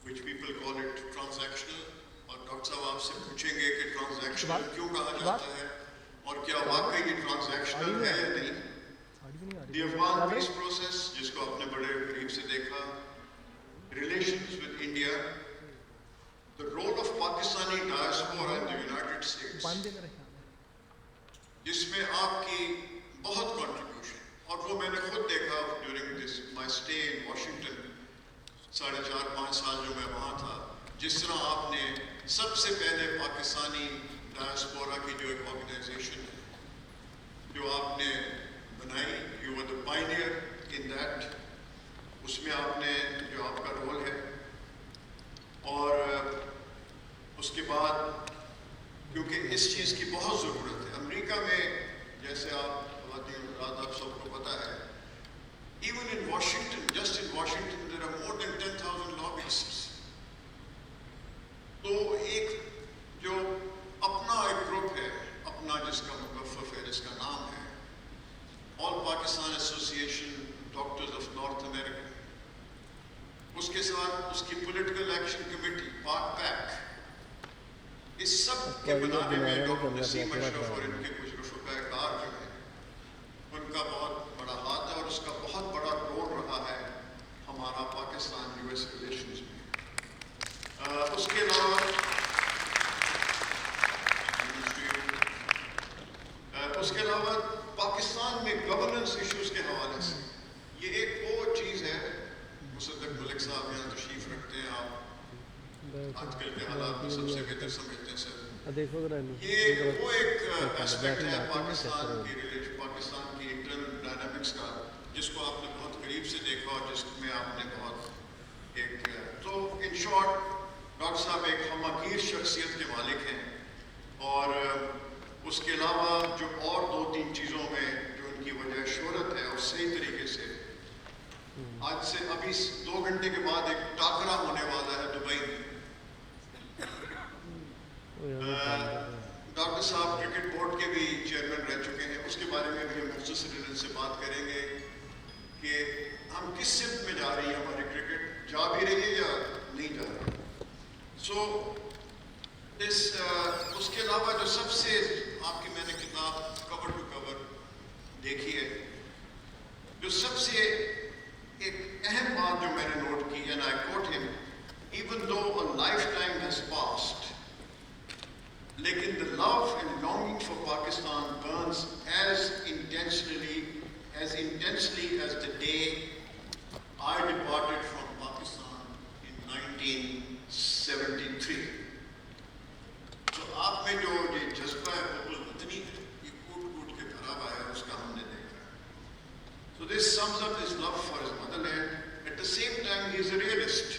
which people call it transactional, और doctor साहब आपसे पूछेंगे कि ट्रांजैक्शनल क्यों कहा जाता है और क्या वाकई ये ट्रांजैक्शनल है या नहीं। The Afghan peace process, जिसको आपने बड़े करीब से देखा, relations with India, the role of Pakistani diaspora in the United States, जिसमें आपकी बहुत contribution, और वो मैंने खुद देखा during this my stay in Washington, 4.5 साल जो मैं वहाँ था, जिस तरह आपने सबसे पहले पाकिस्तानी डायस्पोरा की जो एक ऑर्गेनाइजेशन है जो आपने बनाई, you were the pioneer in that, उसमें आपने जो आपका रोल है, और उसके बाद क्योंकि इस चीज़ की बहुत ज़रूरत है अमेरिका में, जैसे आप सबको पता है, even in Washington, just in Washington there are more than 10,000 lobbyists। तो एक जो अपना एक ग्रुप है, अपना जिसका मुकफ़फ़ है, जिसका नाम है all Pakistan association doctors of north America, उसके साथ उसकी पॉलिटिकल एक्शन कमेटी पैक, इस सब के बनाने में डॉक्टर नसीम अशरफ और इनके कुछ रफ़क़ाए-कार जो हैं उनका बहुत बड़ा हाथ है, और उसका बहुत बड़ा रोल रहा है हमारा पाकिस्तान यूएस रिलेशंस में। उसके अलावा पाकिस्तान में गवर्नेंस इश्यूज के हवाले से ये एक वो चीज़ है, मुसद्दक मलिक साहब यहाँ तशरीफ रखते हैं, आप आजकल के हालात में सबसे बेहतर समझते हैं सर, ये वो एक एस्पेक्ट है पाकिस्तान की इंटरनल डायनामिक्स का, जिसको आपने बहुत करीब से देखा और जिसमें आपने बहुत एक, तो इन शॉर्ट डॉक्टर साहब एक हमगीर शख्सियत के मालिक हैं, और उसके अलावा जो और 2-3 चीज़ों में जो उनकी वजह शोहरत है, और सही तरीके से आज से अभी 2 घंटे के बाद एक टाकरा होने वाला है दुबई में। डॉक्टर साहब क्रिकेट बोर्ड के भी चेयरमैन रह चुके हैं, उसके बारे में भी हम मुख्तसर इनसे बात करेंगे कि हम किस सिमत में जा रही है हमारी क्रिकेट, जा भी रही है या नहीं जा रही। सो उसके अलावा जो सबसे आपकी मैंने किताब कवर टू कवर देखी है, जो सबसे एक अहम बात जो मैंने नोट की, and I quote him, even though a life time has passed, लेकिन the love and longing for Pakistan burns as intensely as the day I departed from Pakistan in 1973। तो आप में जो ये जज्बा है बिल्कुल वतनी है, ये कूट के भरा हुआ है, उसका हमने देखा। So this sums up his love for his motherland. At the same time, he is a realist.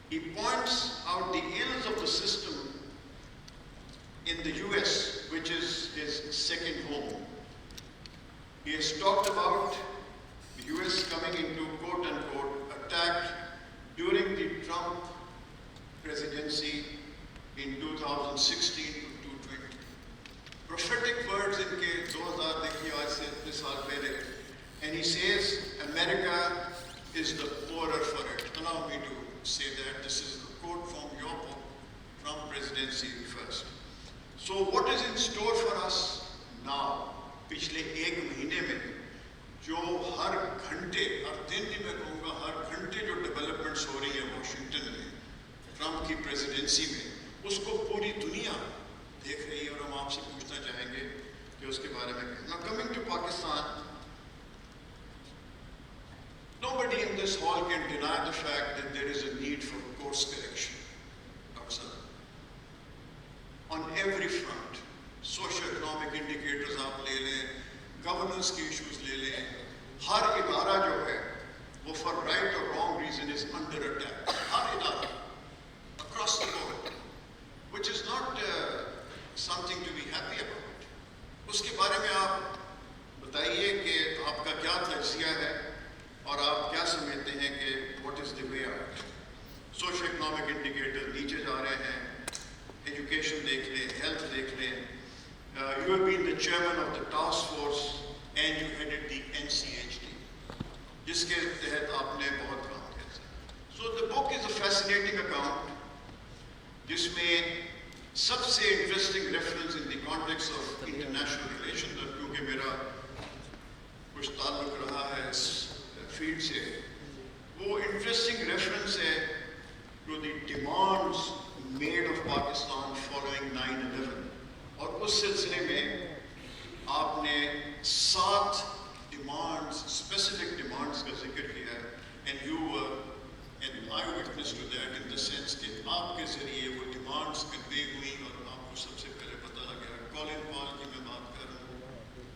He points out the ills of the system in the US, which is his second home. He has talked about the US coming into quote-unquote attack during the Trump presidency in 2016 to 2020. Prophetic words इनके 2000 देखिए आज से 30 साल पहले, and he says America is the poorer for it. Allow me to say that this is a quote from your book, Trump presidency first. So what is in store for us now? पिछले 1 महीने में जो हर घंटे, हर दिन ही मैं कहूँगा हर घंटे जो डेवलपमेंट्स हो रही है वॉशिंगटन में ट्रम्प की प्रेसिडेंसी में, उसको पूरी दुनिया देख रही है, और हम आपसे पूछना चाहेंगे कि उसके बारे में। Now coming to Pakistan, nobody in this hall can deny the fact that there is a need for course correction, Dr. Saad, on every front. Socio-economic indicators आप ले लें, गवर्नेंस के इश्यूज ले लें, हर इदारा जो है वो फॉर राइट और wrong reason is under attack, हर इदारा across the board, which is not something to be happy about. उसके बारे में आप बताइए कि आपका क्या तज्जिया है और आप क्या समझते हैं कि what is the way out. Socio-economic indicator नीचे जा रहे हैं, एजुकेशन देख लें, हेल्थ देख लें। You have been the chairman of the task force and you headed the NCHD, जिसके तहत आपने बहुत काम किया। So the book is a fascinating account, जिसमें सबसे interesting reference in the context of international relations, और क्योंकि मेरा कुछ ताल्लुक रहा है इस फील्ड से, वो interesting reference है to the demands made of Pakistan following 9/11, और उस सिलसिले में आपने 7 demands, specific demands का जिक्र किया है, and you were an eyewitness to that in the sense कि आपके ज़रिए वो demands convey हुई और आपको सबसे पहले पता लगा। कॉलिन पॉल की मैं बात कर रहा हूँ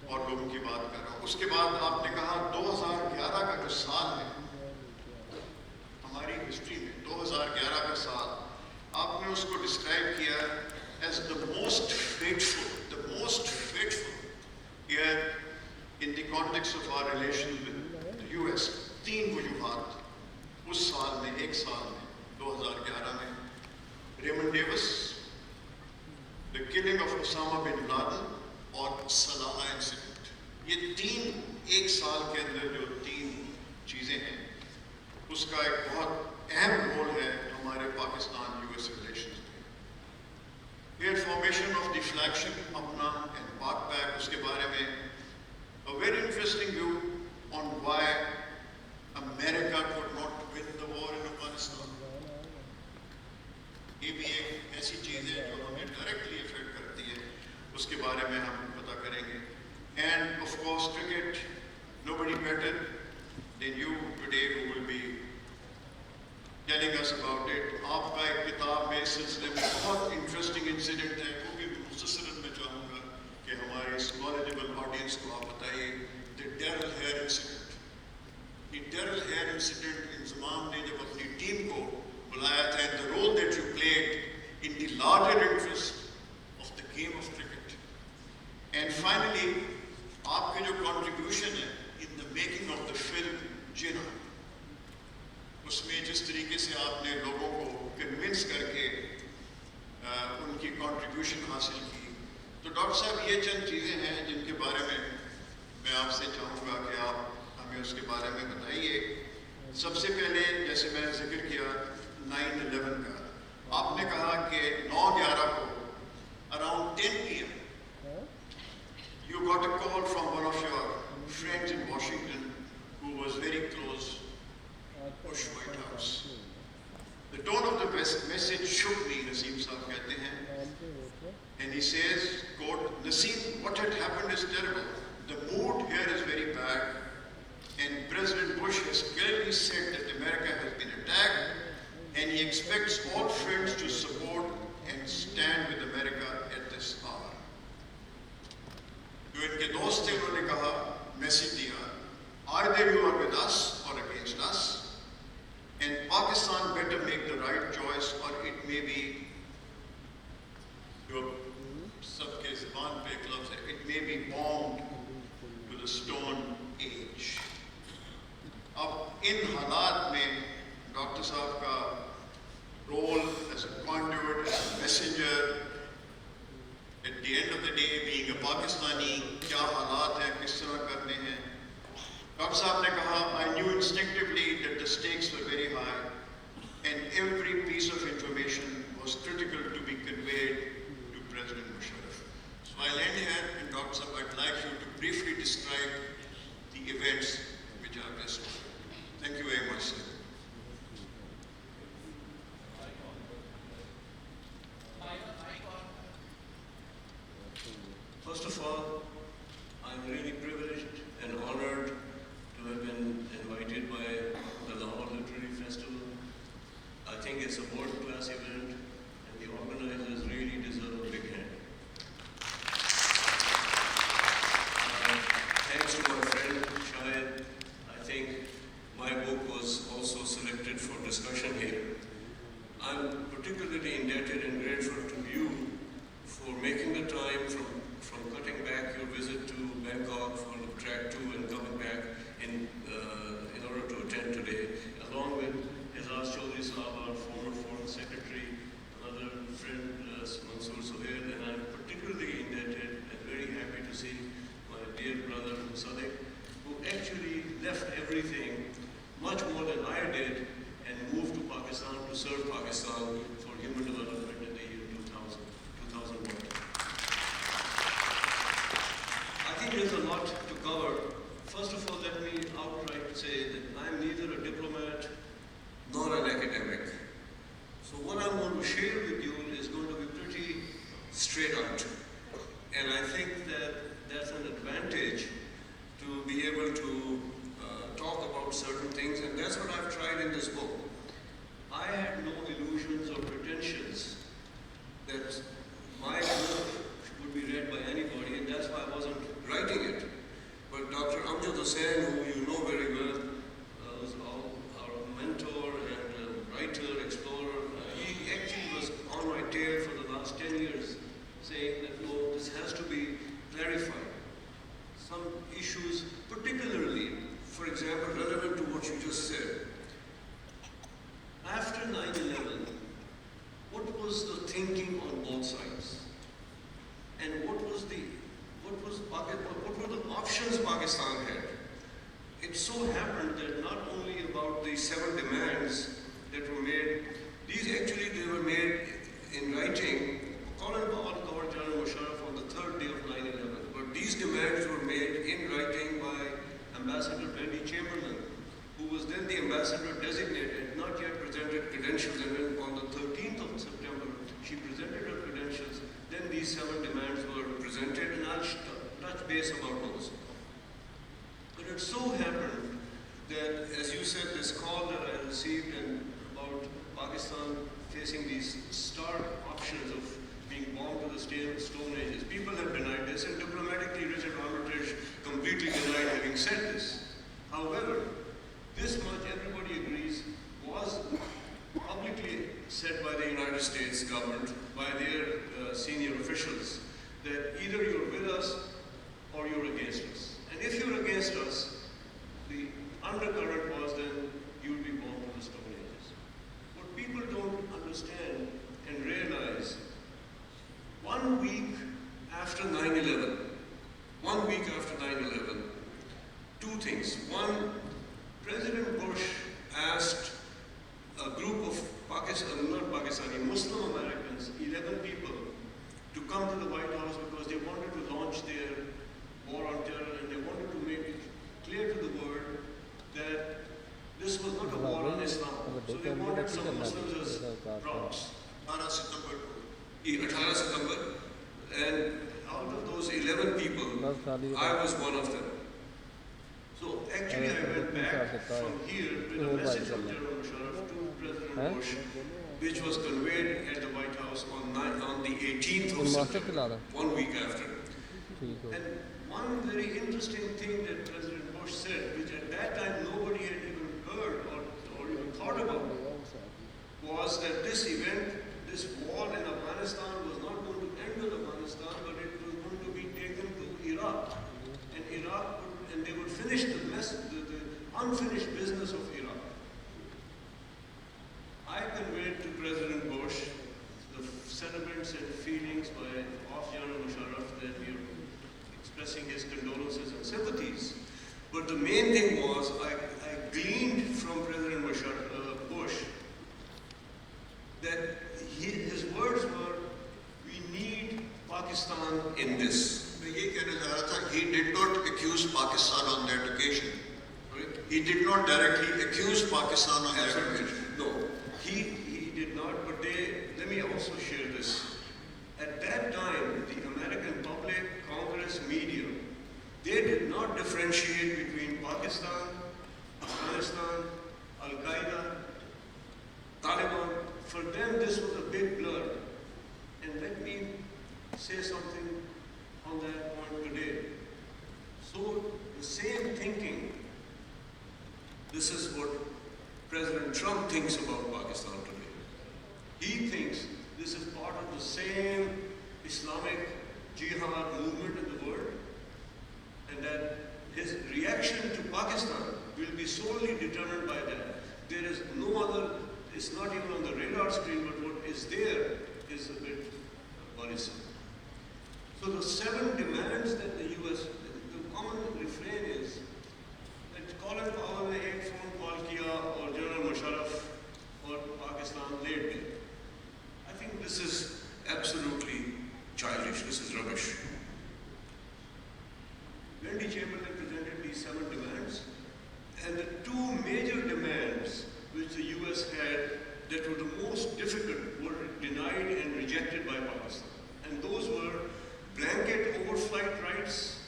और लोगों की बात कर रहा हूँ। उसके बाद आपने कहा 2011 का जो साल है हमारी हिस्ट्री में, 2011 का साल, आपने उसको डिस्क्राइब किया as the most fateful year in the context of our relations with the US. 3 वजूहात उस साल में, एक साल में, 2011 में, Raymond Davis, the killing of Osama bin Laden और सलाला इंसिडेंट। ये 3 एक साल के अंदर जो 3 चीज़ें हैं, उसका एक बहुत अहम रोल है हमारे पाकिस्तान यूएस रिलेशंस में। फिर फॉर्मेशन ऑफ द फ्लैगशिप अपना एंड पाक पैक, उसके बारे में a very interesting view on why America could not win the war in Afghanistan. ये भी एक ऐसी चीज़ है जो हमें डायरेक्टली इफेक्ट करती है, उसके बारे में हम पता करेंगे। And of course cricket, nobody better than you today who will be telling us about it. आपका एक किताब में इस सिलसिले में बहुत इंटरेस्टिंग इंसिडेंट है, वो भी मुख्तसरन मैं चाहूँगा कि हमारे इस नॉलेजेबल ऑडियंस को आप बताइए। The Darrell Hair incident. The Darrell Hair incident, Inzamam ने जब अपनी टीम को बुलाया था, the role that you played in the larger interest of the game of cricket, and finally आपके जो कॉन्ट्रीब्यूशन है in the making of the film Jinnah, उसमें जिस तरीके से आपने लोगों को कन्विंस करके उनकी कंट्रीब्यूशन हासिल की। तो डॉक्टर साहब, ये चंद चीज़ें हैं जिनके बारे में मैं आपसे चाहूँगा कि आप हमें उसके बारे में बताइए। सबसे पहले जैसे मैंने जिक्र किया 9/11 का, आपने कहा कि 9/11 को around 10 PM you got a call from one of your friends in Washington who was very close Bush White House. The tone of the message shook me, Nasim Saab कहते हैं, and he says, quote, Nasim, what had happened is terrible. The mood here is very bad, and President Bush has clearly said that America has been attacked, and he expects all friends to support and stand with America at this hour. जो इनके दोस्त थे उन्होंने कहा, message दिया, either you are with us or against us, and Pakistan better make the right choice or it may be, जो सबके ज़बान पे एक लफ्ज़ है, it may be bombed to the stone age. अब इन हालात में डॉक्टर साहब का role as a conduit, as a messenger, at the end of the day being a Pakistani, क्या हालात हैं, किस तरह करने हैं। डॉक्टर साहब ने कहा, I knew instinctively that the stakes were very high and every piece of information was critical to be conveyed to President Musharraf. So I'll end here, and Dr. Saab, I'd like you to briefly describe the events which are best. Thank you very much, sir. First of all, I'm really privileged and honored to have been invited by the Lahore Literary Festival. I think it's a world-class event and the organizers really deserve a big hand. Thanks to my friend Shahid, I think my book was also selected for discussion here. I'm particularly indebted and grateful to you for making the time from cutting back your visit to Bangkok for track 2 and coming back in order to attend today, along with Azaz Chaudhry Saab, our former Foreign Secretary, another friend Mansoor Suhail, and I'm particularly indebted and very happy to see my dear brother Malik, who actually left everything much more than I did and moved to to serve Pakistan for human development in the year 2001. I think there's a lot to cover. First of all, let me outright say that I'm neither a diplomat nor an academic. So what I'm going to share with you is going to be pretty straight out. And I think that that's an advantage to be able to talk about certain things, and that's what I've tried in this book. I had no illusions or pretensions that my book would be read by anybody, and that's why I wasn't writing it. But Dr. Amjad Hussain, who you know very well, was our mentor and writer, explorer, he actually was on my tail for the last 10 years, saying that, no, this has to be clarified. Some issues, particularly, for example, relevant to what you just said. After 9/11, what was the thinking on both sides? And what were the options Pakistan had? It so happened that not only about the 7 demands that were made, they were made in writing. Colin Powell covered General Ashraf on the 3rd day of 9/11, but these demands were made in writing by Ambassador Wendy Chamberlain, who was then the ambassador designated, not yet presented credentials, and then on the 13th of September, she presented her credentials. Then these 7 demands were presented, and I'll touch base about those. But it so happened that, as you said, this call that I received and about Pakistan facing these stark options of being bombed to the Stone Ages. People have denied this, and diplomatically Richard Armitage completely denied having said this. However, this much everybody agrees was publicly said by the United States government, by their senior officials, that either you're with us or you're against us. And if you're against us, the undercurrent was then you'll be bombed to the Stone Ages. What people don't understand and realize, 1 week after 9/11, 2 things. One, President Bush asked a group of Muslim Americans, 11 people, to come to the White House because they wanted to launch their war on terror, and they wanted to make it clear to the world that this was not a war on Islam. So they wanted some Muslims as props. 18 September, and out of those 11 people, I was one of them. So actually I went back from here with a message from General Ashraf to President Bush, which was conveyed at the White House on the 18th of September, 1 week after. And one very interesting thing that President Bush said, which at that time nobody had even heard or even thought about, was that this event, this war in Afghanistan was not going to end with Afghanistan, but it was going to be taken to Iraq. And they would finish the unfinished business of Iraq. I conveyed to President Bush the sentiments and feelings of General Ashraf that we are expressing his condolences and sympathies. But the main thing was, I gleaned from President Bush that his words were, we need Pakistan in this. He did not accuse Pakistan on that occasion. He did not directly accuse Pakistan on that occasion. No, he did not, but let me also share this. At that time, the American public, Congress, media, they did not differentiate between Pakistan, Afghanistan, Al-Qaeda, Taliban. For them, this was a big blur. And let me say something on that point today. So the same thinking, this is what President Trump thinks about Pakistan today. He thinks this is part of the same Islamic jihad movement in the world, and that his reaction to Pakistan will be solely determined by that. There is no other, it's not even on the radar screen, but what is there is a bit worrisome. So the 7 demands that the US, the common refrain is that Colin Powell ने एक phone call किया और General Ashraf और Pakistan Bangladesh. This is rubbish. Wendy Chamberlain presented these 7 demands, and the 2 major demands which the US had that were the most difficult were denied and rejected by Pakistan. And those were blanket overflight rights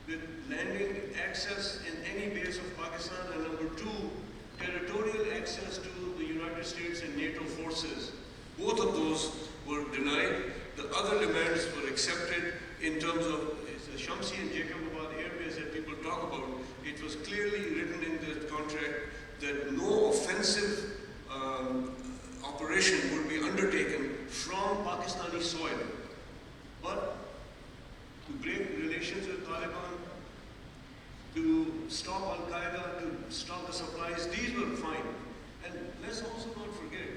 with landing access in any base of Pakistan, and number 2, territorial access to the United States and NATO forces. Both of those were denied. The other demands were accepted in terms of the Shamsi and Jacobabad Air Base that people talk about. It was clearly written in the contract that no offensive operation would be undertaken from Pakistani soil. But to break relations with Taliban, to stop Al-Qaeda, to stop the supplies, these were fine. And let's also not forget,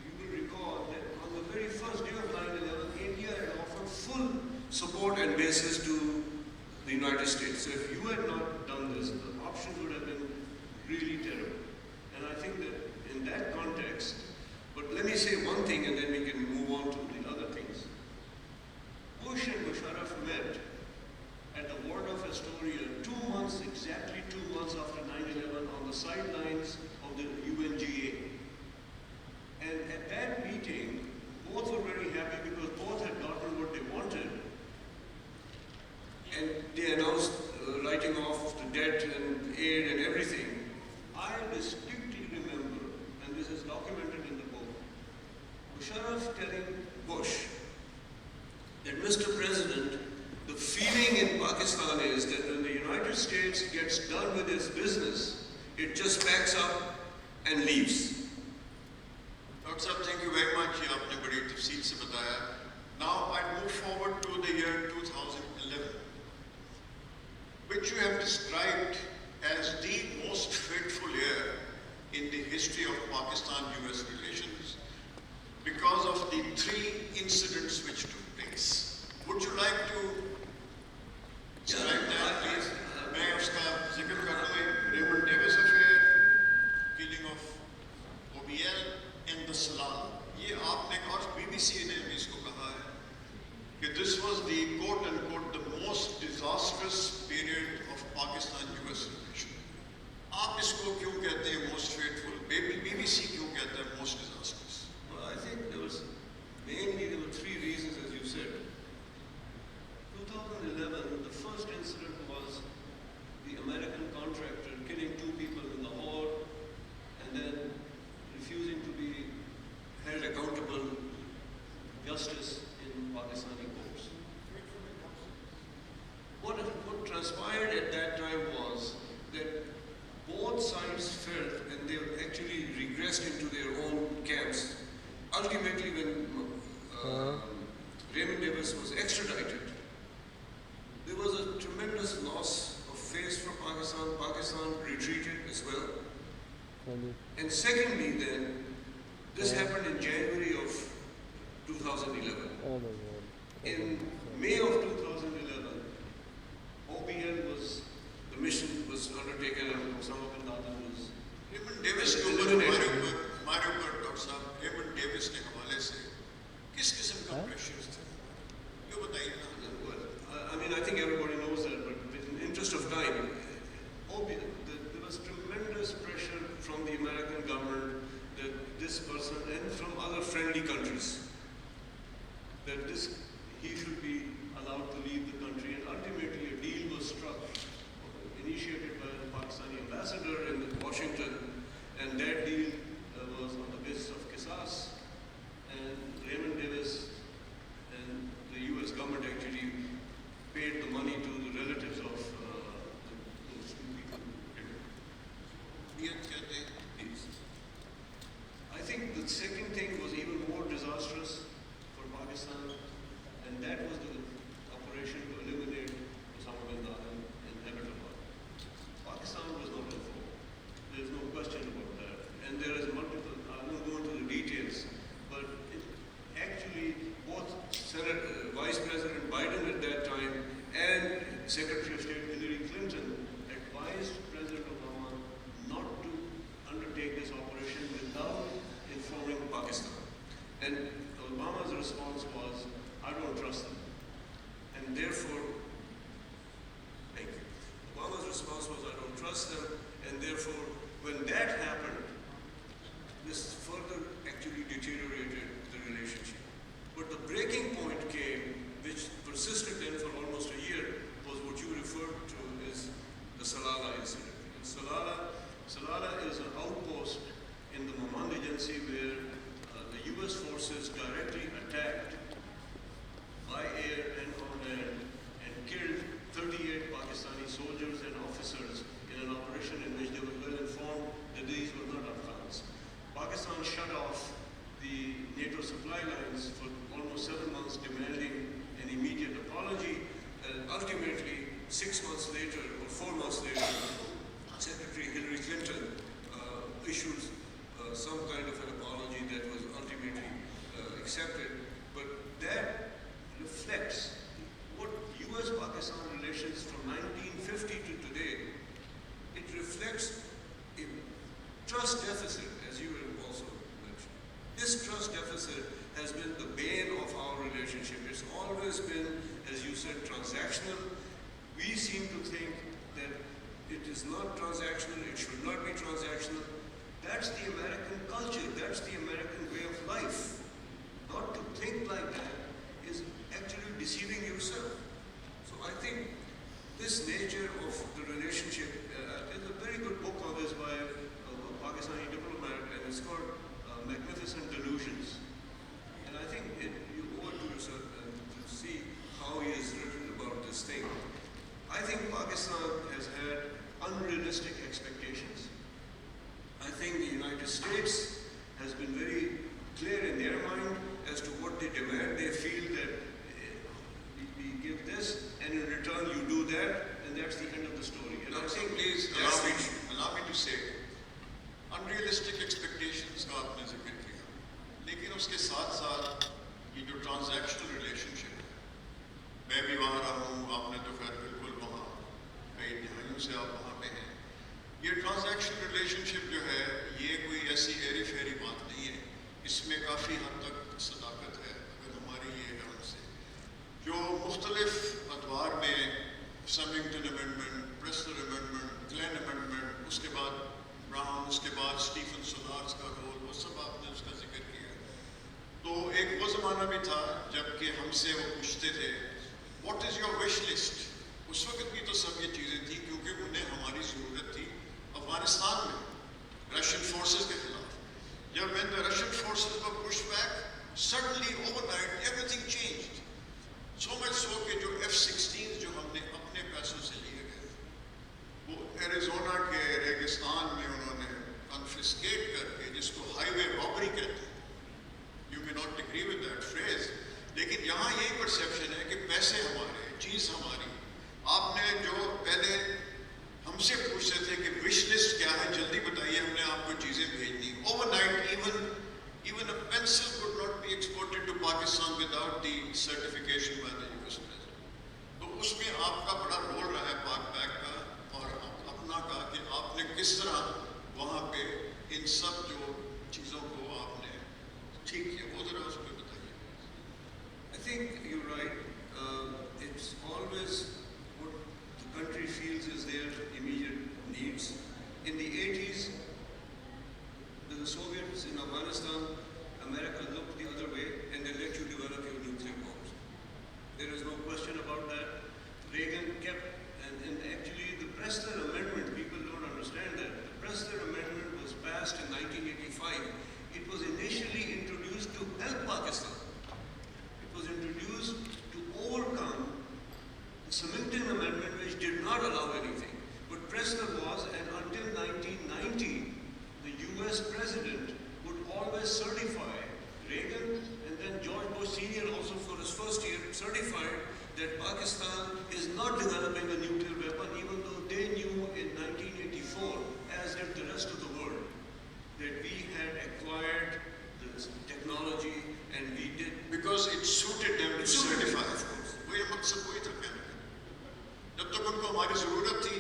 you will recall that on the very first day of 9/11, India had offered full support and basis to the United States. So if you had not done this, the options would have been really terrible. And I think that in that context, but let me say one thing and then we can move on to the other things. Bush and Musharraf met at the Waldorf Astoria exactly 2 months after 9/11 on the sidelines of the UNGA. And at that meeting, both were very happy because both had gotten what they wanted. And they announced writing off the debt and aid and everything. I distinctly remember, and this is documented in the book, Musharraf telling Bush that, Mr. President, the feeling in Pakistan is that when the United States gets done with its business, it just packs up and leaves. Dr. Sahab, thank you very much. You have badi tafsil se bataya. Now I move forward to the year 2011, which you have described as the most fateful year in the history of Pakistan-US relations because of the 3 incidents which took place. Would you like to describe that, please? मैं उसका जिक्र कर दूँ, Raymond Davis affair, killing of OBL and the Salal. ये आपने और BBC ने भी इसको कहा है कि this was the quote unquote the most disastrous period of Pakistan-US relation. आप इसको क्यों कहते हैं most fateful? BBC क्यों कहता है most disastrous? Well, I think there were 3 reasons, as you said. 2011, the first incident was the American contractor killing 2 people in Lahore and then refusing to be held accountable justice in Pakistani courts. What transpired at that time was that both sides felt, and they actually regressed into their own camps. Ultimately, when Raymond Davis was extradited, there was a tremendous loss of face for Pakistan. Pakistan retreated as well. And secondly then, this happened in January of 2011. In May of 2011, OBL the mission was undertaken and Osama bin Laden was Raymond Davis के ऊपर हमारे ऊपर doctor साहब Raymond Davis के हवाले से किस किस्म का प्रेशर्स थे? ये बताइए ना. I mean, I think everybody knows that, but in the interest of time, there was tremendous pressure from the American government that this person, and from other friendly countries, that he should be allowed to leave the country. And ultimately, a deal was struck, initiated by the Pakistani ambassador in Washington, and that deal was on the basis of qisas. And Raymond Davis and the U.S. government actually paid the money to the relatives of those 2 people. Yes. I think the second thing was even more disastrous for Pakistan, and that was the operation to eliminate Osama bin Laden in Abbottabad. Pakistan was not involved. There is no question about that. And there is multiple, I won't go into the details, but actually both Vice President Biden at that time and Secretary of State Hillary Clinton advised President Obama not to undertake this operation without informing Pakistan. And Obama's response was, I don't trust them. some kind of an apology that was ultimately accepted, but that reflects what US-Pakistan relations from 1950 to today. It reflects a trust deficit, as you have also mentioned. This trust deficit has been the bane of our relationship. It's always been, as you said, transactional. We seem to think that it is not transactional, it should not be transactional. That's the American culture, that's the American way of life. Not to think like that is actually deceiving yourself. So I think this nature of the relationship, there's a very good book on this by a Pakistani diplomat, and it's called Magnificent Delusions. And I think you owe it to yourself to see how he has written about this thing. I think Pakistan has had unrealistic expectations. I think the United States has been very clear in their mind as to what they demand. They feel that we give this, and in return you do that, and that's the end of the story. And I think please allow me to say, unrealistic expectations का आपने जिक्र किया, लेकिन उसके साथ साथ ये जो ट्रांजैक्शनल रिलेशनशिप है, मैं भी वहाँ रहा हूँ, आपने तो खैर बिल्कुल वहाँ कई दहाइयों से आप वहाँ पे हैं। ये ट्रांजैक्शनल रिलेशनशिप जो है, ये कोई ऐसी एरी फेरी बात नहीं है। इसमें काफ़ी हद तक सदाकत है, अगर हमारी ये ढंग से जो मुख्तलिफ अदवार में समिंगटन अमेंडमेंट, प्रेस्टर अमेंडमेंट, क्लैन अमेंडमेंट, उसके बाद ब्राउन, उसके बाद स्टीफन सोलार्स का रोल, वो सब आपने उसका जिक्र किया। तो एक वो ज़माना भी था जबकि हमसे वो पूछते थे what is your wish list. उस वक्त भी तो सब ये चीज़ें थी क्योंकि उन्हें हमारी ज़रूरत थी अफगानिस्तान में रशियन फोर्सेस के खिलाफ। जब when the Russian forces were pushed back, suddenly overnight everything changed. So much so कि जो F-16 जो हमने अपने पैसों से लिए गए, वो एरिज़ोना के रेगिस्तान में उन्होंने कॉन्फिस्केट करके, जिसको हाईवे रॉबरी कहते हैं, you may not agree with that phrase, लेकिन यहाँ यही परसेप्शन है कि पैसे हमारे, चीज़ हमारी। आपने जो पहले हमसे पूछते थे कि विश लिस्ट क्या है, जल्दी बताइए, हमने आपको चीज़ें भेजनी। Overnight even a pencil could not be exported to Pakistan without the certification by the US president. तो उसमें आपका बड़ा रोल रहा है पाक बैग का और अपना का कि आपने किस तरह वहाँ पे इन सब जो चीज़ों को आपने ठीक किया, वो ज़रा उस पर बताइए। I think you're right. It's always what the country feels is their immediate needs. In the 80s, the Soviets in Afghanistan, America looked the other way and they let you develop your nuclear bombs. There is no question about that. Reagan kept, and actually the Preston Amendment, people don't understand that. The Preston Amendment was passed in 1985. It was initially introduced to help Pakistan. It was introduced to overcome the Symington Amendment, which did not allow anything. But Preston was, and until 1990, the US president would always certify, Reagan and then George Bush Sr. also for his first year certified that Pakistan is not developing a nuclear weapon, even though they knew in 1984, as did the rest of the world, that we had acquired this technology and we did. Because it suited them to certify. वही मकसद वही था कहने का। जब तक उनको हमारी ज़रूरत थी,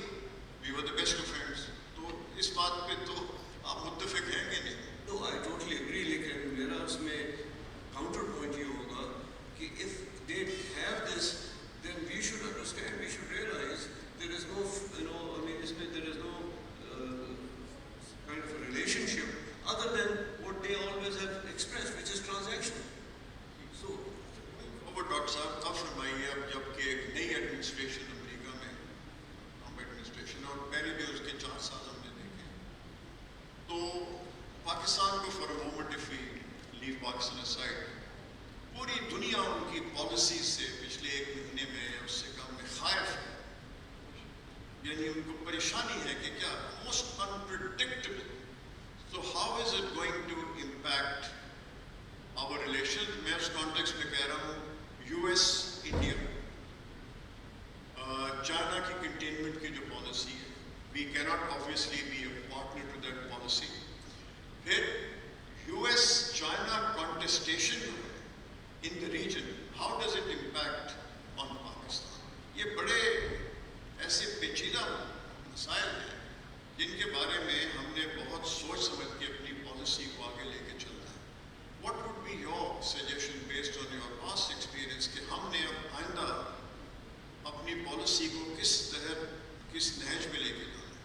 we were the best of friends. तो इस बात पे तो आप मुत्तफिक हैं कि नहीं? No, I totally agree. लेकिन मेरा उसमें counterpoint ये होगा कि if they have this, then we should understand, we should realize there is no, there is no kind of a relationship other than what they always have expressed, which is transactional. So, वो doctor साहब अब फरमाइए, अब जबकि एक नई administration America में, Trump administration, और पहले भी उसके 4 साल हमने देखे, तो पाकिस्तान को for a moment if we leave Pakistan aside, पूरी दुनिया उनकी पॉलिसी से पिछले 1 महीने में उससे कम में खायफ है। यानी उनको परेशानी है कि क्या most unpredictable. So how is it going to impact our relations? मैं उस कॉन्टेक्स्ट में कह रहा हूँ US India, चाइना की कंटेनमेंट की जो पॉलिसी है, we cannot obviously be a partner to that policy. फिर US-China contestation in the region, how does it impact on Pakistan? ये बड़े ऐसे पेचीदा मसाइल हैं जिनके बारे में हमने बहुत सोच समझ के अपनी पॉलिसी को आगे लेके चलना है. What would be your suggestion based on your past experience कि हमने अब आइंदा अपनी पॉलिसी को किस नहज में लेके जाना है?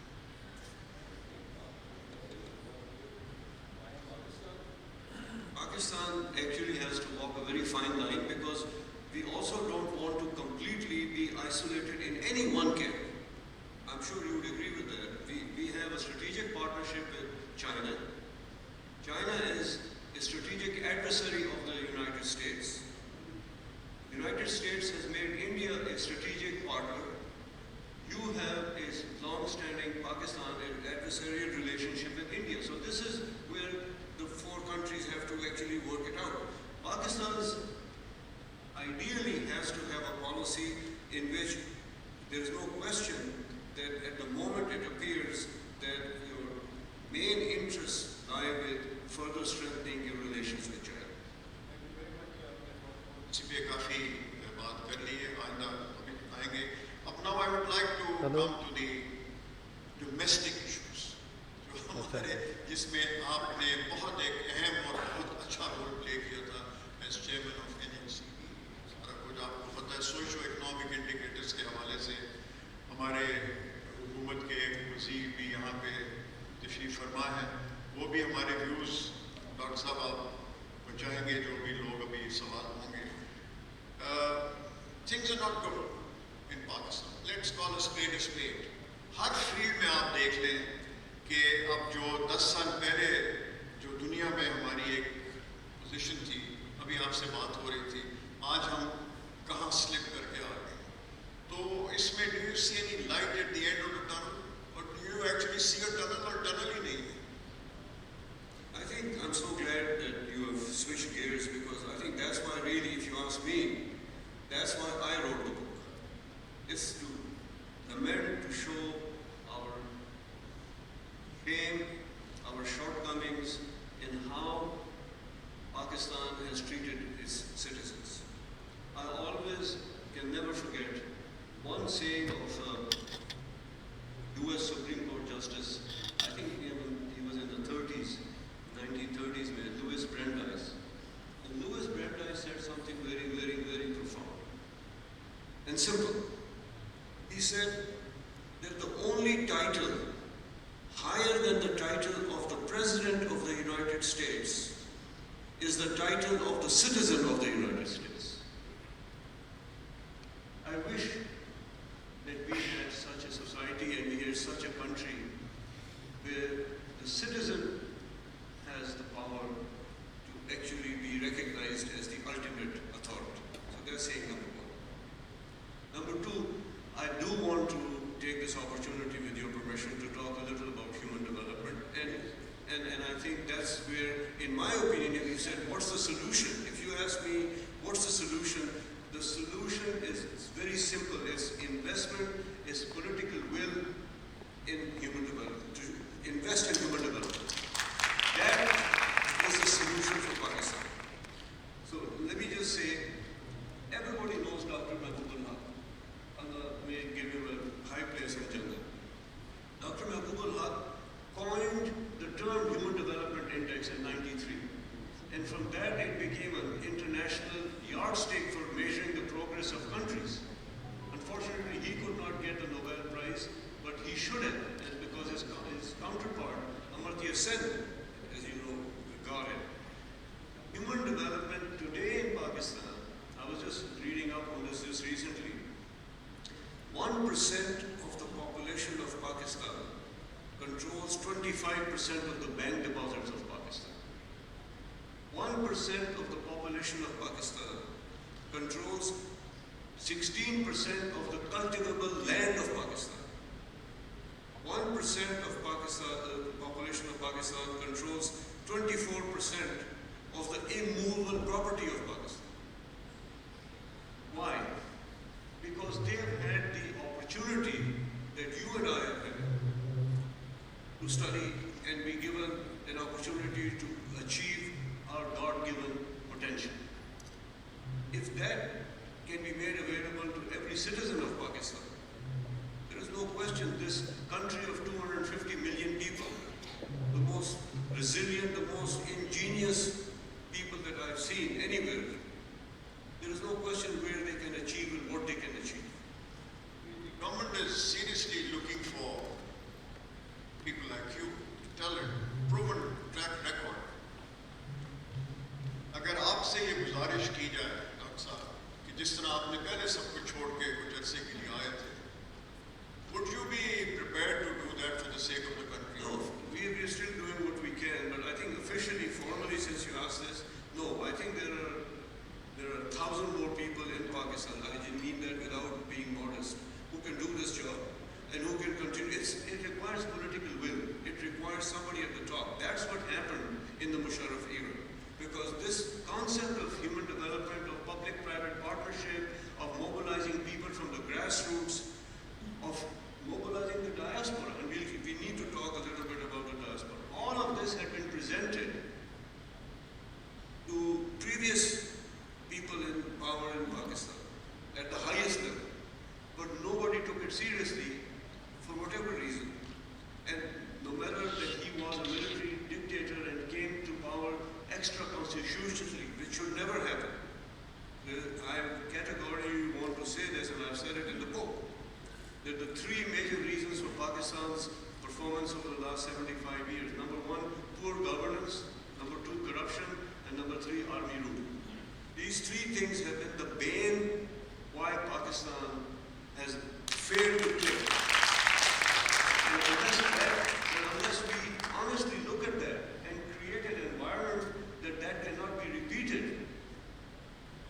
Pakistan actually has to walk a very fine line because we also don't want to completely be isolated in any one camp. I'm sure you would agree with that. We have a strategic partnership with China. China is a strategic adversary of the United States. The United States has made India a strategic partner. You have a long-standing Pakistan adversarial relationship with India. So this is where the four countries have to actually work it out. Pakistan ideally has to have a policy in which there is no question that at the moment it appears that your main interests lie with further strengthening your relations with China. इसी पे काफ़ी बात कर ली है, आइंदा अभी आएंगे. अब now I would like to come to the domestic issues, जो हमारे जिसमें आपने बहुत एक अहम और बहुत अच्छा रोल प्ले किया था as chairman of NLCP. सारा कुछ आपको पता है. सोशो इकोनॉमिक इंडिकेटर्स के हवाले से हमारे हुकूमत के एक वज़ीर भी यहाँ पे तशरीफ़ फरमा है, वो भी हमारे व्यूज़ डॉक्टर साहब आप पहुँचाएंगे जो भी लोग अभी सवाल होंगे. Things are not good in Pakistan. Let's call a spade a spade. Her field में आप देख लें कि अब जो 10 साल पहले जो दुनिया में हमारी एक पोजीशन थी, अभी आपसे बात हो रही थी, आज हम कहाँ स्लिप करके आ गए. तो इसमें do you see any light at the end of the tunnel, or do you actually see a tunnel or tunnel ही नहीं है? I think I'm so glad that you have switched gears because I think that's why really, if you ask me, that's why I wrote the book. It's to amend, to show our shame, our shortcomings in how Pakistan has treated its citizens. I always can never forget one saying of US Supreme Court Justice, I think he was in the 1930s, Louis Brandeis. And Louis Brandeis said something very, very, very profound and simple. He said that the only title higher than the title of the President of the United States is the title of the citizen of the United States. I wish that we had such a society and we had such a country where the citizen has the power to actually be recognized as the ultimate authority. So that's saying number one. Number two, I do want to take this opportunity with your permission to talk a little about human development. And I think that's where, in my opinion, if you said, what's the solution? If you ask me, what's the solution? The solution is very simple. It's investment, it's political will in human development, to invest in human development. That is the solution for Pakistan. So let me just say, everybody knows Dr. Mahbubullah. Allah may give him a high place in Jannah. Dr. Mahbubullah coined the term Human Development Index in '93. And from that it became an international yardstick for measuring the progress of countries. Unfortunately, he could not get the Nobel Prize, but he should have, and because his counterpart, Amartya Sen, as you know, got it. Human development today in Pakistan, I was just reading up on this just recently, 1% of the population of Pakistan controls 25% of the bank deposits of Pakistan. 1% of the population of Pakistan controls 16% of the cultivable land of Pakistan. 1% of Pakistan, the population of Pakistan controls 24% of the immovable property of Pakistan. Why? Because they have had the opportunity that you and I have had to study and be given an opportunity to achieve citizen of Pakistan. There is no question this country of 250 million people, the most resilient, the most ingenious people that I've seen anywhere, there is no question where they can achieve and what they can achieve. The government is seriously looking for people like you, talent, proven track record. अगर आपसे ये गुजारिश की जाए doctor साहब कि जिस तरह आपने पहले सब कुछ छोड़ के कुछ अरसे के लिए आए थे, would you be prepared to do that for the sake of the country? No, we're still doing what we can, but I think officially, formally, since you asked this, no, I think there are 1,000 more people in Pakistan, I mean that without being modest, who can do this job and who can continue. It requires political will. It requires somebody at the top. That's what happened in the Musharraf era. Because this concept of human development, of public-private partnership, of mobilizing people from the grassroots, of mobilizing the diaspora, and we need to talk a little bit about the diaspora. All of this had been presented to previous people in power in Pakistan at the highest level, but nobody took it seriously for whatever reason. And no matter that he was a military dictator and came to power extra-constitutionally, which should never happen. I categorically want to say this, and I've said it in the book, that the three major reasons for Pakistan's performance over the last 75 years. Number one, poor governance. Number two, corruption. And number three, army rule. These three things have been the bane why Pakistan has failed to play. And unless we honestly look at that and create an environment that cannot be repeated,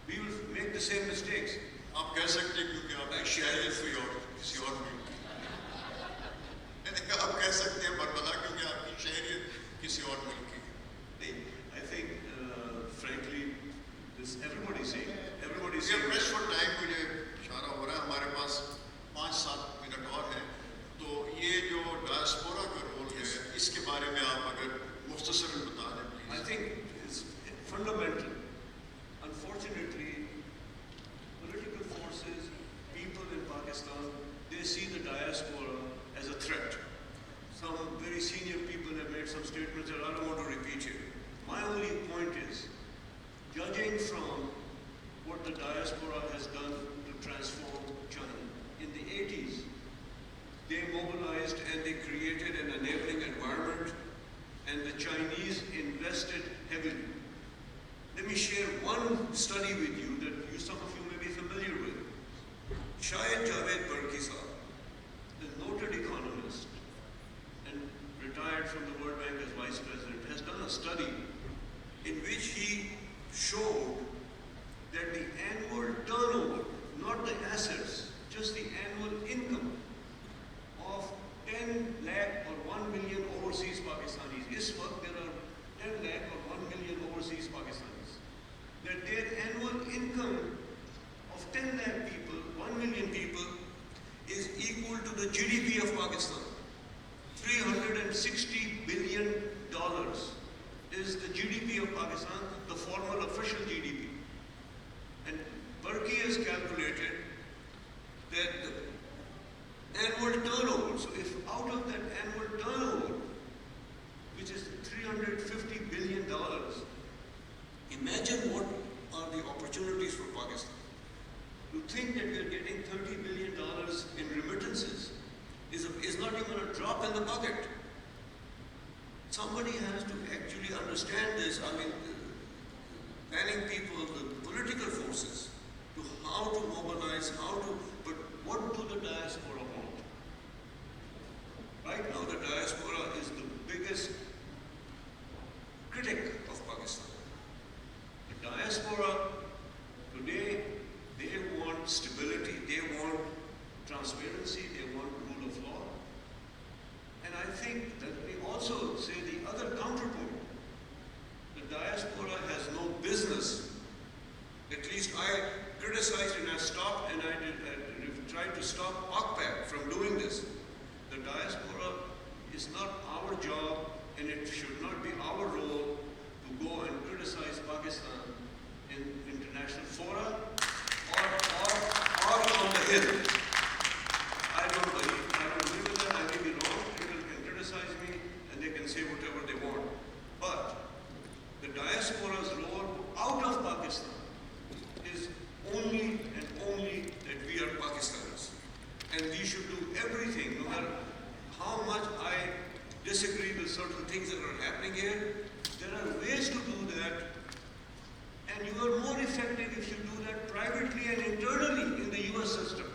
we will make the same mistakes. आप कह सकते हैं क्योंकि आप शहरियत कोई और किसी और मुल्क की, आप कह सकते हैं बरबला क्योंकि आपकी शहरियत किसी और मुल्क की. I think, frankly, this everybody's saying. Everybody's ये saying. प्रेस फॉर टाइम मुझे इशारा हो रहा है, हमारे पास 5-7 मिनट और हैं, तो ये जो डायस्पोरा का रोल है इसके बारे में आप अगर मुख्तसरन बता दें please. I think it's fundamental. Unfortunately, political forces, people in Pakistan, they see the diaspora as a threat. Some very senior people have made some statements that I don't want to repeat here. My only point is, judging from what the diaspora has done to transform China. In the 80s, they mobilized and they created an enabling environment, and the Chinese invested heavily. Let me share one study with you that some of you may be familiar with. Shahid Barki Sahab, the noted economist and retired from the World Bank as vice president, has done a study in which he showed that the annual turnover, not the assets, just the annual income of 10 lakh or 1 million overseas Pakistanis. This month there are 10 lakh or 1 million overseas Pakistanis. That their annual income of 10 lakh people, 1 million people, is equal to the GDP of Pakistan. $360 billion is the GDP of Pakistan, the formal official GDP. And Barki has calculated that the annual turnover, so if out of that annual turnover, which is $350 billion, imagine what are the opportunities for Pakistan. To think that we are getting $30 billion in remittances is not even a drop in the bucket. Somebody has to actually understand this. I mean, planning people, the political forces, to how to mobilize, but what do the diaspora want? Right now, the diaspora is the biggest critic of Pakistan. The diaspora today, they want stability, they want transparency, they want rule of law. And I think that we also say the other counterpoint. The diaspora has no business. At least I criticized and I stopped and I tried to stop PACPAC from doing this. The diaspora is not our job and it should not be our role to go and criticize Pakistan in international fora or on the them. I don't agree with that. I may be wrong. People can criticize me and they can say whatever they want. But the diaspora's role out of Pakistan is only and only that we are Pakistanis. And we should do everything, no matter how much I disagree with certain things that are happening here. There are ways to do that. And you are more effective if you do that privately and internally in the US system.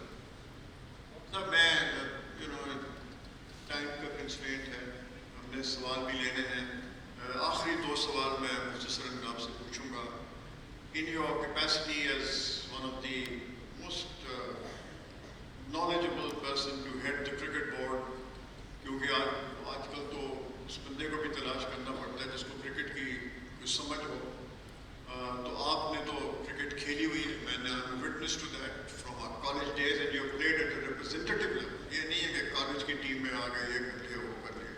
Now, man, time का constraint है. हमने सवाल भी लेने हैं. आखिरी दो सवाल मैं मुख्तसरन आपसे पूछूंगा. In your capacity as one of the most knowledgeable person to head the cricket board, क्योंकि आजकल तो उस बंदे को भी तलाश करना पड़ता है जिसको क्रिकेट की कुछ समझ हो. तो आपने तो क्रिकेट खेली हुई है. मैंने witness to that from our college days and you played at the representative level. ये नहीं है कि कॉलेज की टीम में आ गए, ये कर लिया, वो कर लिया.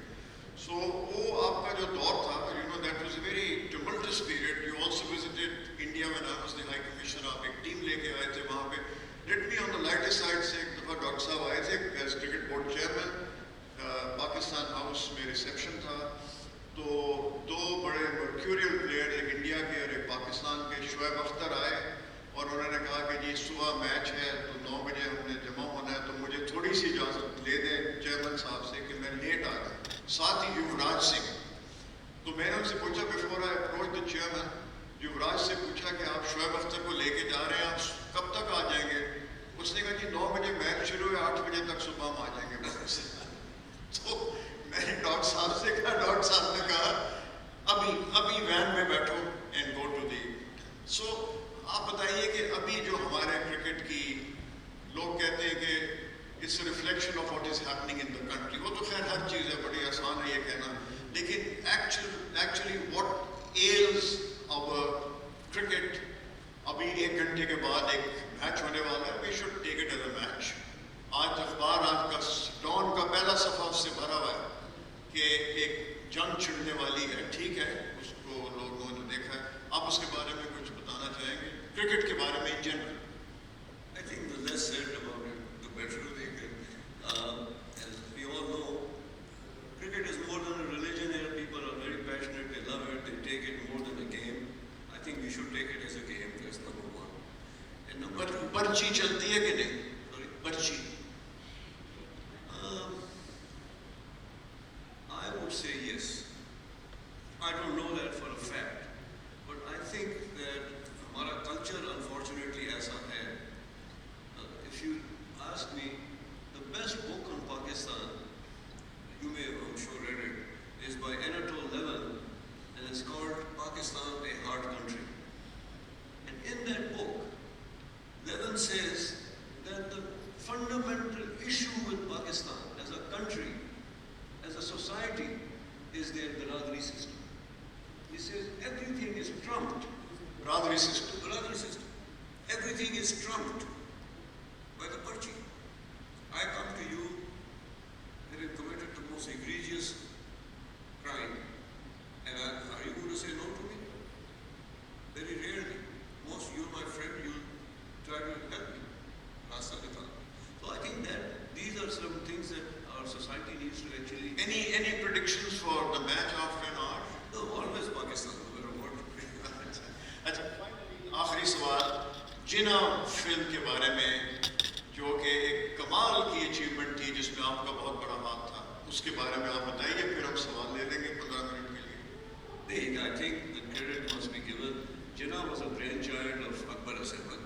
सो वो आपका जो दौर था, that was a very tumultuous period. You also visited India when I was the High Commissioner. आप एक टीम लेके आए थे वहाँ पे. Let me on the lighter side से एक दफ़ा डॉक्टर साहब आए थे as cricket board chairman. Pakistan house में रिसेप्शन था. तो दो बड़े मर्क्यूरियल प्लेयर, एक इंडिया के और एक पाकिस्तान के, शोएब अख्तर आए और उन्होंने कहा कि जी सुबह मैच है तो 9 बजे हमने जमा होना है, तो मुझे थोड़ी सी इजाज़त ले दें चेयरमैन साहब से कि मैं लेट आ जाऊँ. साथ ही युवराज सिंह. तो मैंने उनसे पूछा before I approach the chairman, Yuvraj से पूछा कि आप शोएब अख्तर को लेके जा रहे हैं, आप कब तक आ जाएंगे? उसने कहा जी 9 बजे मैच शुरू है, 8 बजे तक सुबह हम आ जाएंगे. तो मैंने डॉक्टर साहब से कहा, डॉक्टर साहब ने कहा अभी वैन में बैठो एंड गो टू दी. सो आप बताइए कि अभी जो हमारे क्रिकेट की लोग कहते हैं कि it's a reflection of what is happening in the country. वो तो खैर हर चीज़ है, बड़ी आसान है ये कहना, लेकिन actually what else our cricket. अभी 1 घंटे के बाद एक मैच होने वाला है. We should take it as a match. आज अखबार आज का डॉन का पहला सफा उससे भरा हुआ है कि एक जंग छिड़ने वाली है. ठीक है, उसको लोगों ने देखा है. आप उसके बारे में कुछ बताना चाहेंगे, क्रिकेट के बारे में in general? I think the less said about it, the better. As we all know, cricket is more than a religion here. People are very passionate, they love it, they take it more than a game. I think we should take it as a game, that's number one. And number two, पर्ची चलती है कि नहीं? sorry? पर्ची. I would say yes. I don't know that for a fact, but I think that हमारा culture unfortunately ऐसा है. If you ask me, the best book on Pakistan, you may I'm sure read it, is by Anatole Levin, and it's called Pakistan, a Hard Country. And in that book, Levin says that the fundamental issue with Pakistan as a country, as a society, is their biradari system. He says everything is trumped. Biradari system. Biradari system. Everything is trumped by the parchi. I come to you, having committed the most egregious crime, and are you going to say no to me? Very rarely. Most, you're my friend, you try to help me. Rasta nikal. So I think that these are some things that our society needs to actually. Any predictions for the match after an hour? No, always Pakistan, no matter what. अच्छा, आखिरी सवाल, जिना film के बारे में जो कि एक कमाल की अचीवमेंट थी जिसमें आपका बहुत बड़ा हाथ था, उसके बारे में आप बताइए, फिर हम सवाल ले लेंगे 15 मिनट के लिए. I think the credit must be given. Jinnah was a brainchild of Akbar Asad.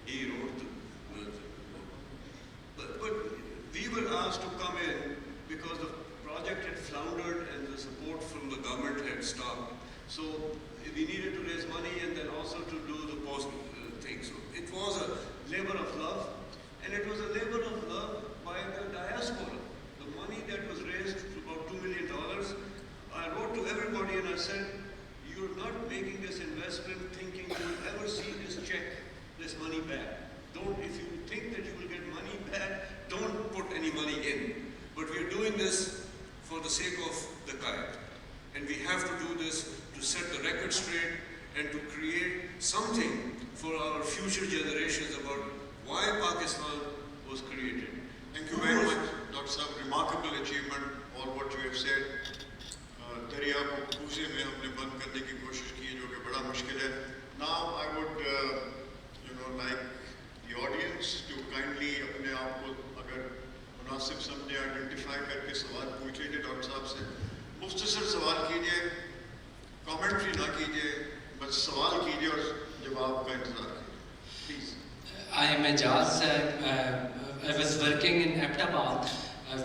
He wrote but we were asked to come in because the project had floundered and the support from the government had stopped. So we needed to raise money and then also to do the post thing. So it was a labor of love, and it was a labor of love by the diaspora. The money that was raised, about $2 million, I wrote to everybody and I said, you're not making this investment thinking you'll ever see this check, this money back. If you think that you will get money back, don't put any money in. But we're doing this for the sake of the kite. And we have to do this to set the record straight and to create something for our future generations about why all what you have said. दरिया को कूजे में हमने बंद करने की कोशिश की है जो कि बड़ा मुश्किल है. Now I would like the audience to kindly अपने आप को अगर मुनासिब समझे आइडेंटिफाई करके सवाल पूछ लीजिए डॉक्टर साहब से. मुख्तसर सवाल कीजिए, कमेंट्री ना कीजिए, बस सवाल कीजिए और जवाब का इंतजार कीजिए. Please. I am Ajaz. I was working in Abbottabad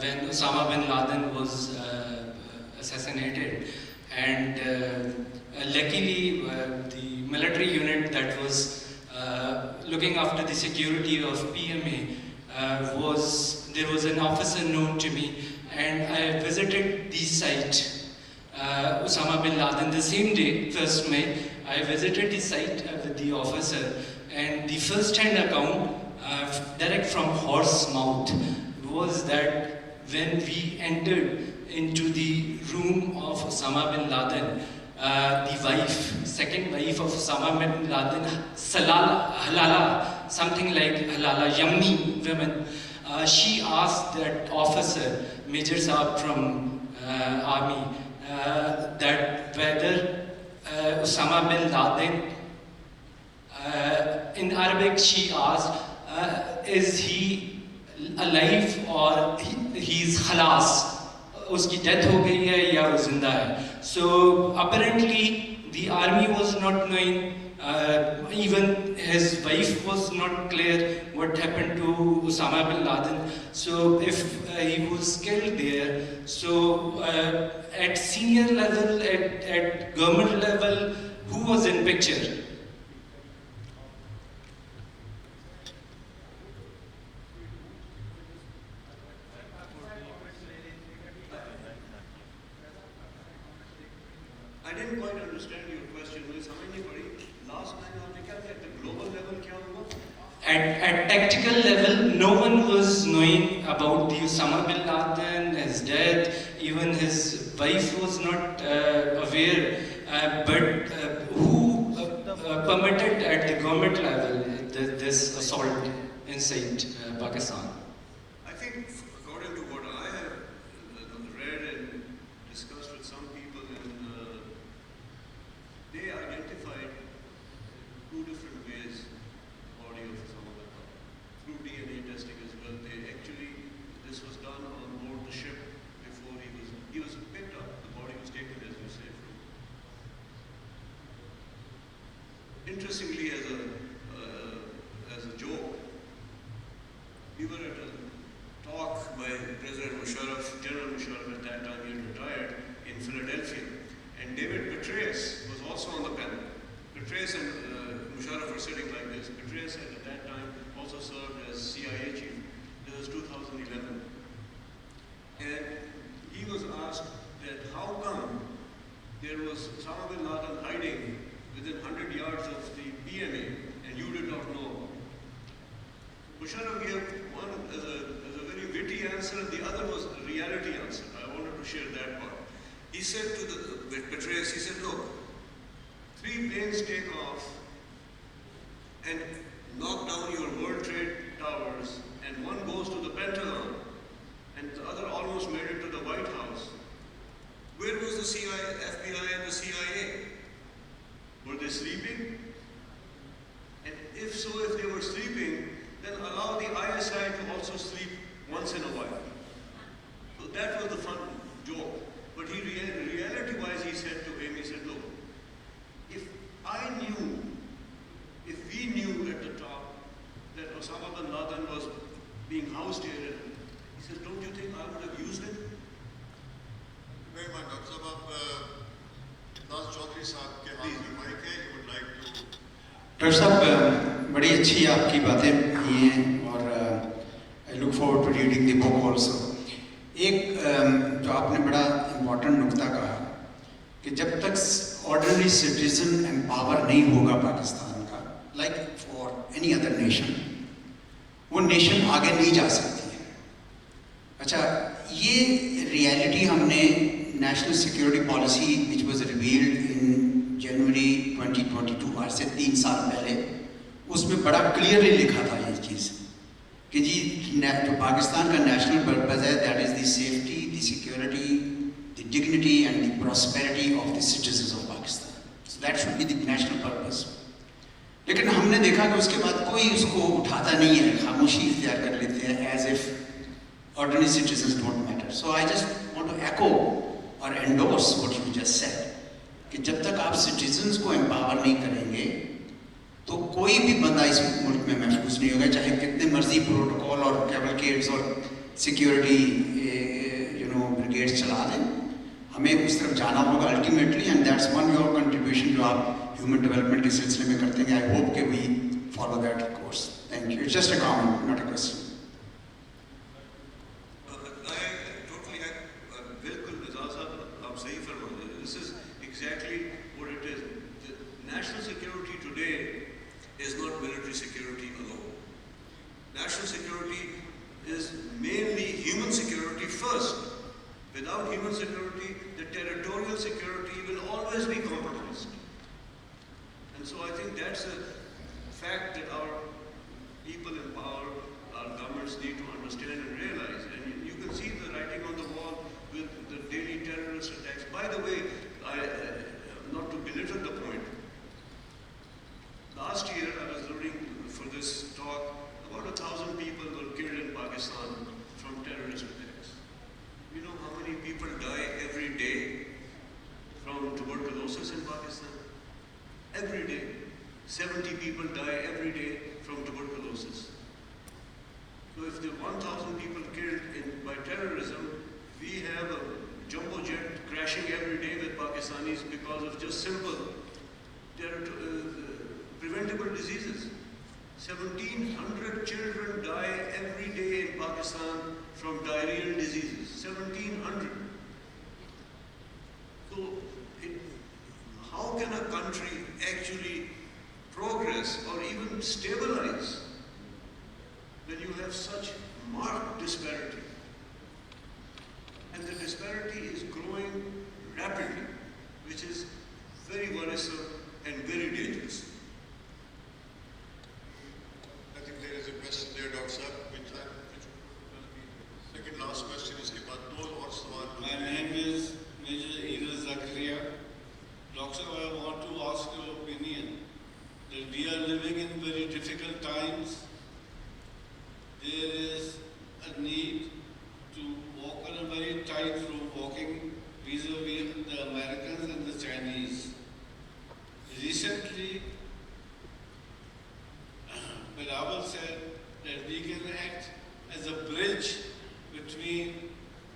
when Osama bin Laden was assassinated, and luckily the military unit that was looking after the security of PMA there was an officer known to me, and I visited the site. Osama bin Laden, the same day, 1st May, I visited the site with the officer, and the first-hand account, direct from horse mouth, was that when we entered into the room of Osama bin Laden, the wife, second wife of Osama bin Laden, Halala, something like Halala, Yumni women, she asked that officer, Major Saab from army, that whether Osama bin Laden, in Arabic she asked, is he alive or he's khalas, uski death ho gayi hai ya wo zinda hai. So apparently the army was not knowing, even his wife was not clear what happened to Osama bin Laden. So if he was killed there, so at senior level, at government level, who was in picture? I didn't quite understand your question. Will somebody last time at the global level kya hua? At tactical level, no one was knowing about the Osama bin Laden, his death. Even his wife was not aware. But who permitted at the government level this assault inside Pakistan? I think, according to what I have read and discussed with some people, they identified 2 different ways the body of Osama bin Laden. Through DNA testing as well. This was done on board the ship before he was picked up. The body was taken, as you say, from. Interestingly, as a joke, we were at a talk by President Musharraf, General Musharraf at that time, he had retired, in Philadelphia, and David Petraeus was also on the panel. Petraeus and Musharraf were sitting like this. Petraeus had at that time also served as CIA chief. This was 2011. And he was asked that how come there was Osama bin Laden hiding within 100 yards of the PMA and you did not know. Musharraf gave one as a very witty answer and the other was a reality answer. I wanted to share that part. He said to Petraeus, he said, look, 3 planes take off and knock down your World Trade Towers and one goes to the Pentagon and the other almost made it to the White House. Where was the FBI and the CIA? Were they sleeping? And if so, if they were sleeping, then allow the ISI to also sleep once in a while. So that was the fun joke. But reality-wise, he said to him, he said, look, if we knew at the top that Osama bin Laden was being housed here, he says, don't you think I would have used it? Very much, Dr. Sabab. दास चौधरी साहब के हाथ में mic है. You would like to. Doctor साहब, बड़ी अच्छी आपकी बातें की हैं और I look forward to reading the book also. एक जो आपने बड़ा इम्पोर्टेंट नुक्ता कहा कि जब तक ऑर्डिनरी सिटीजन एम्पावर नहीं होगा पाकिस्तान का, like for any other nation, वो नेशन आगे नहीं जा सकती है. अच्छा, ये रियलिटी हमने national security policy which was revealed in January 2022, आज से 3 साल पहले, उसमें बड़ा क्लियरली लिखा था ये चीज़ कि जी जो पाकिस्तान का नेशनल पर्पज़ है, that is the safety, the security, the dignity and the prosperity of the citizens of Pakistan. So that should be the national purpose. लेकिन हमने देखा कि उसके बाद कोई उसको उठाता नहीं है, खामोशी इख्तियार कर लेते हैं, as if ordinary citizens don't matter. So I just want to echo और endorse what you just said कि जब तक आप सिटीजंस को एम्पावर नहीं करेंगे तो कोई भी बंदा इस मुल्क में महफूज नहीं होगा, चाहे कितने मर्जी प्रोटोकॉल और कैवलकेड्स और सिक्योरिटी ब्रिगेड्स चला दें. हमें उस तरफ जाना होगा ultimately, and that's one your contribution जो आप ह्यूमन डेवलपमेंट के सिलसिले में करते हैं. आई होप कि we follow that course. Thank you. It's just a comment, not a question. बिल्कुल निज़ार साहब आप सही फरमा रहे हैं. This is exactly what it is. National security today is not military security alone. National security is mainly human security first. Without human security, the territorial security will always be compromised. And so I think that's a fact that our people in power, our governments need to understand and realize. And you can see the writing on the wall with the daily terrorist attacks. By the way, not to belittle the point, last year, I was reading for this talk, about 1,000 people were killed in Pakistan from terrorist attacks. You know how many people die every day from tuberculosis in Pakistan? Every day. 70 people die every day from tuberculosis. So if there are 1,000 people killed by terrorism, we have a jumbo jet crashing every day with Pakistanis because of just simple preventable diseases. 1,700 children die every day in Pakistan from diarrheal diseases. 1,700. So, how can a country actually progress or even stabilize when you have such marked disparity? And the disparity is growing rapidly, which is very worrisome and very dangerous. I think there is a question there, Dr. Saab. Second last question is के बाद दो और सवाल. My name is Major Ida Zakaria. Doctor, I want to ask your opinion that we are living in very difficult times. There is a need to walk on a very tight rope, walking vis-a-vis the Americans and the Chinese. Recently, Bilawal said that we can act as a bridge between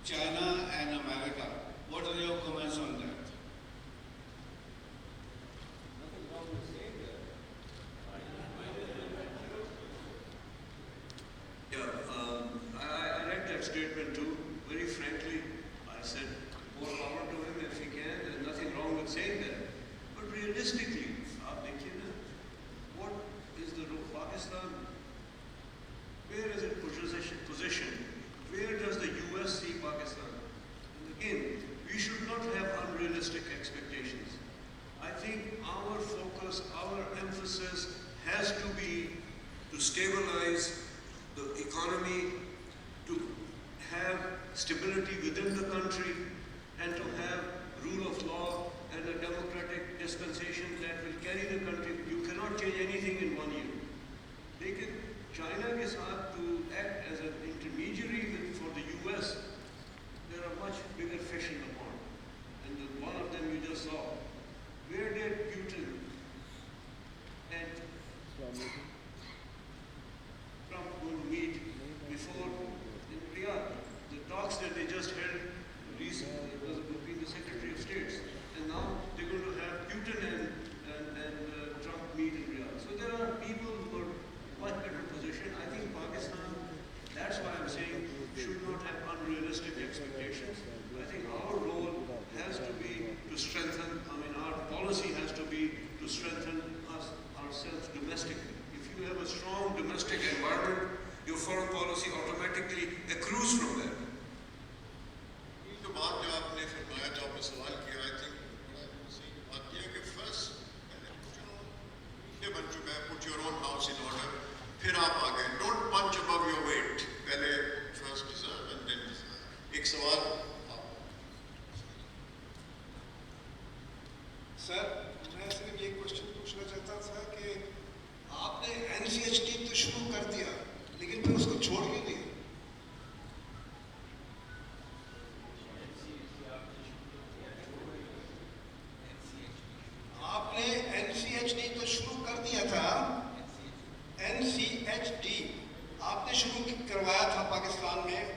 China and America. What are your comments on that? Nothing wrong with saying that. Yeah, I read that statement too. Very frankly, I said more power to him if he can. There's nothing wrong with saying that. But realistically, आप देखिए ना, what is the role? Pakistan, where is it positioned? Where does the US see Pakistan? And again, we should not have unrealistic expectations. I think our focus, our emphasis has to be to stabilize the economy, to have stability within the country, and to have rule of law and a democratic dispensation that will carry the country. You cannot change anything in 1 year. Lekin China ke saath to act as an intermediary for the US, there are much bigger fish in the pond. And one of them you just saw. Where did Putin and Trump going to meet before in Riyadh? The talks that they just held recently, it was between the Secretary of States, and now they're going to have Putin and Trump meet in Riyadh. So there are people who are much better positioned. I think Pakistan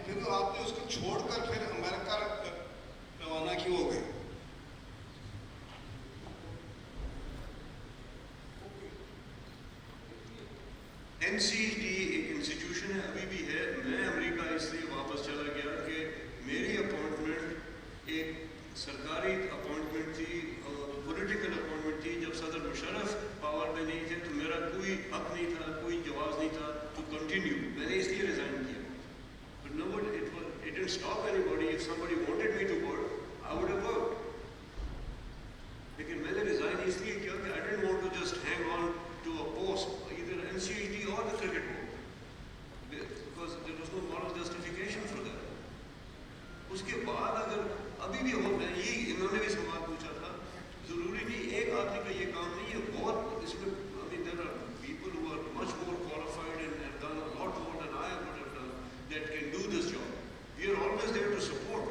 फिर आपने उसको छोड़कर फिर America रवाना क्यों हो गए? NCD एक इंस्टीट्यूशन है, अभी भी है। मैं अमेरिका इसलिए वापस चला गया कि मेरी अपॉइंटमेंट एक सरकारी अपॉइंटमेंट थी, पॉलिटिकल अपॉइंटमेंट थी। जब सदर मुशर्रफ पावर में नहीं थे तो मेरा कोई हक नहीं था, कोई जवाब नहीं था टू कंटिन्यू। मैंने इसलिए रिजाइन किया। But no, it didn't stop anybody. If somebody wanted me to work, I would have worked. लेकिन मैंने रिजाइन इसलिए किया कि I didn't want to just hang on to a post, either NCD or the cricket board, because there was no moral justification for that. उसके बाद अगर अभी भी हो, मैं ये इन्होंने भी सवाल पूछा था, जरूरी नहीं एक आदमी का ये काम नहीं है, बहुत इसमें I mean there are people who are much more qualified and have done a lot more than I would have done that can do this job. We are always there to support.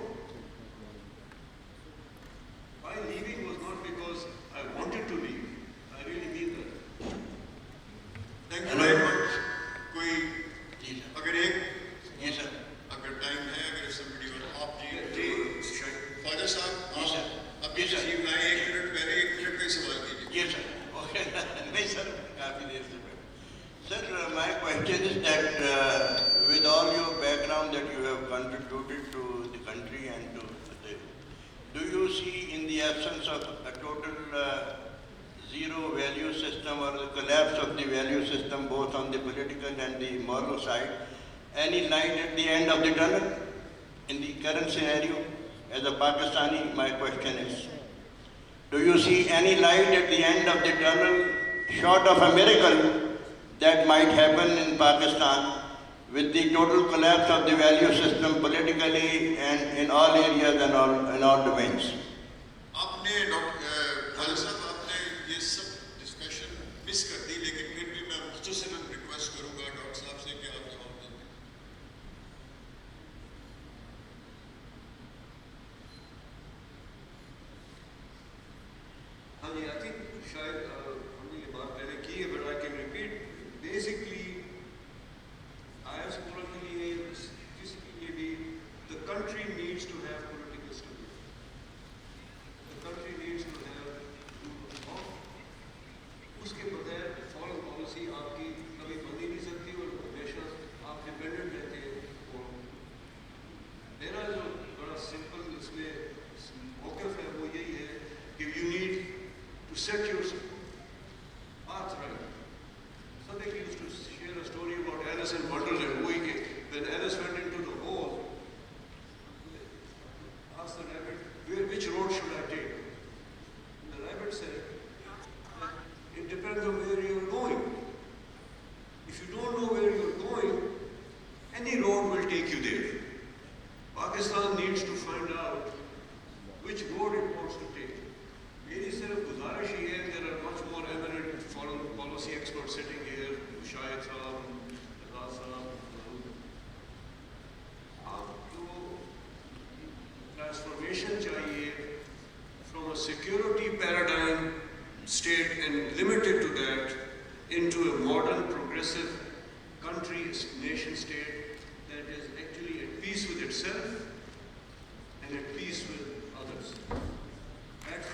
My leaving was not because I wanted to leave. I really mean that. Thank you very much. कोई अगर एक ये sir अगर time है, अगर somebody और आप जी, शायद ख्वाजा साहब जी सर। आप अपनी जी सर। तस्वीर लाएं, 1 मिनट पहले 1 मिनट का ही सवाल कीजिए। ये सर ओके नहीं सर काफ़ी देर से sir my question is that with all your background that you have contributed to the country and to the, do you see in the absence of a total zero value system or the collapse of the value system both on the political and the moral side any light at the end of the tunnel in the current scenario? As a Pakistani, my question is, do you see any light at the end of the tunnel short of a miracle that might happen in Pakistan with the total collapse of the value system politically and in all areas and in all domains? आपने doctor Khwaja Sahab आपने ये सब discussion miss कर दी, लेकिन फिर भी मैं मुख्तसरन request करूंगा डॉक्टर साहब से कि आप जवाब दें। हाँ जी, I think शायद हमने ये बात पहले की है, but I can repeat. Basically, IS forum के लिए, किसी के लिए भी, the country needs to have political stability. The country needs to have, उसके बगैर फॉरेन पॉलिसी आपकी कभी बन ही नहीं सकती और हमेशा आप डिपेंडेंट रहते हैं। और मेरा जो बड़ा सिंपल इसमें मौक़िफ़ है वो यही है कि you need to set your path right. Somebody used to share a story about Alice in Wonderland. When Alice went into the hole, asked the rabbit, which road should I take? And the rabbit said, it depends on where you are going. If you don't know where you are going, any road will take you there. Pakistan needs to find out which road it wants to take. मेरी सिर्फ गुजारिश ही है, there are much more eminent foreign policy experts sitting here, Shahid साहब, साहब, आपको transformation चाहिए from a security paradigm state and limited to that into a modern progressive country, nation state that is actually at peace with itself and at peace with others. That's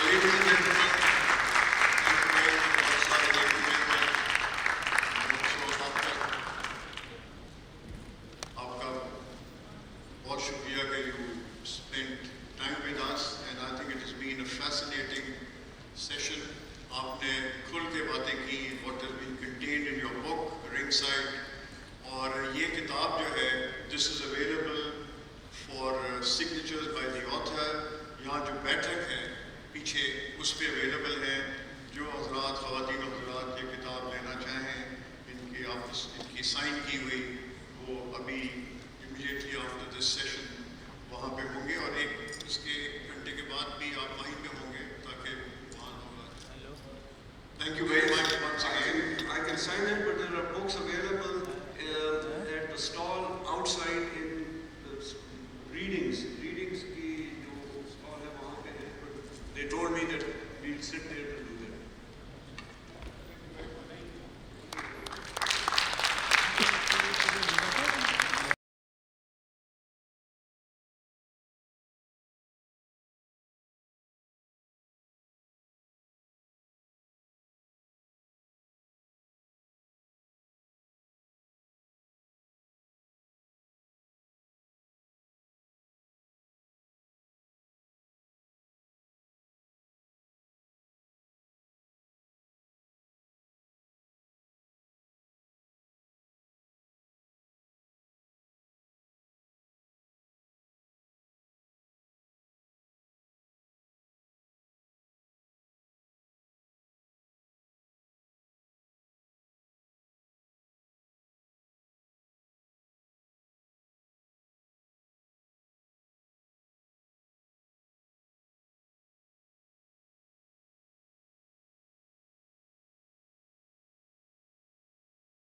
Ladies and gentlemen, आपका बहुत शुक्रिया कि you spent time with us and I think it has been a fascinating session. आपने खुल के बातें की, what has been contained in your book, Ringside, और ये किताब जो है, this is available for signatures by the author. यहाँ जो बैठक है पीछे उस पर अवेलेबल है। जो हज़रात ख़वातीन हज़रात ये किताब लेना चाहें, इनकी ऑफिस इनकी साइन की हुई वो अभी इमीडिएटली आफ्टर दिस सेशन वहाँ पे होंगे और इसके 1 घंटे के बाद भी आप वहीं पे होंगे ताकि वहाँ होगा। Thank you very much once again. I can sign it, but there are books